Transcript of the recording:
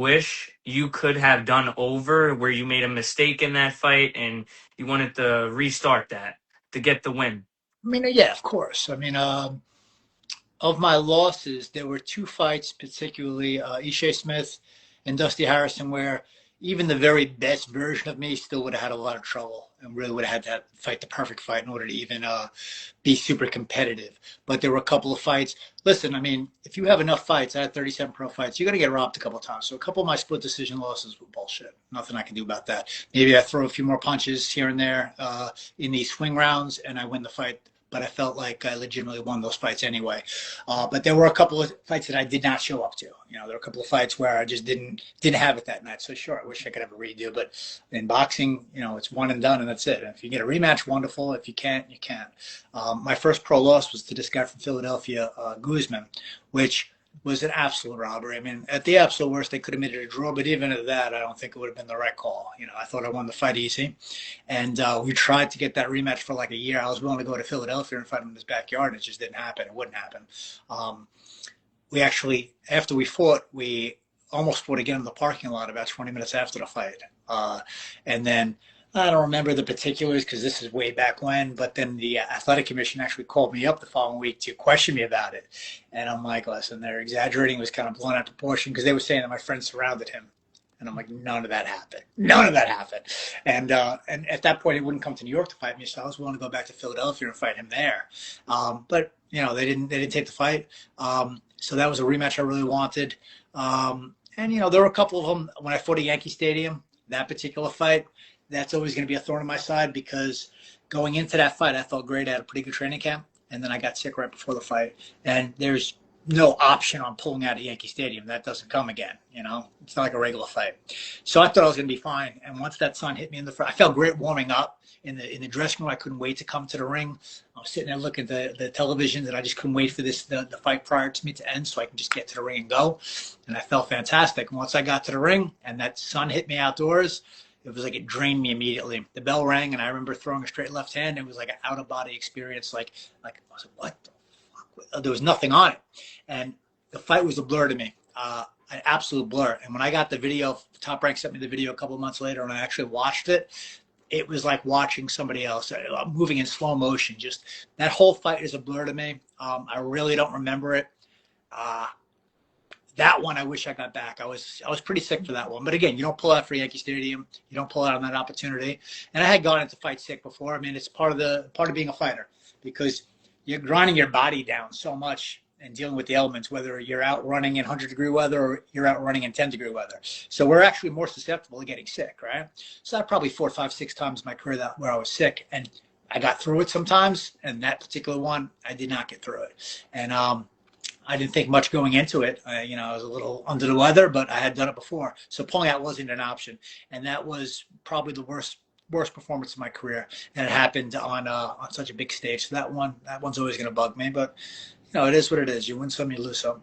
wish you could have done over, where you made a mistake in that fight and you wanted to restart that to get the win? I mean, yeah, of course. I mean, of my losses, there were two fights, particularly Ishe Smith and Dusty Harrison, where even the very best version of me still would have had a lot of trouble and really would have had to fight the perfect fight in order to even be super competitive. But there were a couple of fights. Listen, I mean, if you have enough fights, I had 37 pro fights, you're going to get robbed a couple of times. So a couple of my split decision losses were bullshit. Nothing I can do about that. Maybe I throw a few more punches here and there in these swing rounds and I win the fight, but I felt like I legitimately won those fights anyway. But there were a couple of fights that I did not show up to. You know, there were a couple of fights where I just didn't have it that night. So sure, I wish I could have a redo, but in boxing, you know, it's one and done, and that's it. And if you get a rematch, wonderful. If you can't, you can't. My first pro loss was to this guy from Philadelphia, Guzman, which was an absolute robbery. I mean, at the absolute worst, they could have made it a draw, but even at that, I don't think it would have been the right call. You know, I thought I won the fight easy, and we tried to get that rematch for like a year. I was willing to go to Philadelphia and fight him in his backyard, and it just didn't happen. It wouldn't happen. We actually, after we fought, we almost fought again in the parking lot about 20 minutes after the fight, and then I don't remember the particulars because this is way back when, but then the athletic commission actually called me up the following week to question me about it. And I'm like, listen, they're exaggerating. It was kind of blown out of proportion because they were saying that my friend surrounded him. And I'm like, none of that happened. None of that happened. And at that point, he wouldn't come to New York to fight me, so I was willing to go back to Philadelphia and fight him there. But you know, they didn't take the fight. So that was a rematch I really wanted. And you know, there were a couple of them when I fought at Yankee Stadium. That particular fight, that's always going to be a thorn in my side because going into that fight, I felt great. I had a pretty good training camp, and then I got sick right before the fight. And there's no option on pulling out of Yankee Stadium. That doesn't come again. You know, it's not like a regular fight. So I thought I was going to be fine. And once that sun hit me in the front, I felt great warming up in the dressing room. I couldn't wait to come to the ring. I was sitting there looking at the television, and I just couldn't wait for the fight prior to me to end so I can just get to the ring and go. And I felt fantastic. And once I got to the ring and that sun hit me outdoors, it was like it drained me immediately. The bell rang, and I remember throwing a straight left hand. It was like an out of body experience. Like I was like, what the fuck? There was nothing on it, and the fight was a blur to me, an absolute blur. And when I got the video, Top Rank sent me the video a couple of months later, and I actually watched it. It was like watching somebody else moving in slow motion. Just that whole fight is a blur to me. I really don't remember it. That one I wish I got back. I was pretty sick for that one. But again, you don't pull out for Yankee Stadium. You don't pull out on that opportunity. And I had gone into fight sick before. I mean, it's part of being a fighter because you're grinding your body down so much and dealing with the elements, whether you're out running in 100-degree weather or you're out running in 10-degree weather. So we're actually more susceptible to getting sick, right? So I probably 4, 5, 6 times in my career where I was sick, and I got through it sometimes. And that particular one, I did not get through it. And I didn't think much going into it. You know, I was a little under the weather, but I had done it before. So pulling out wasn't an option. And that was probably the worst performance of my career. And it happened on such a big stage. So that one's always going to bug me. But, you know, it is what it is. You win some, you lose some.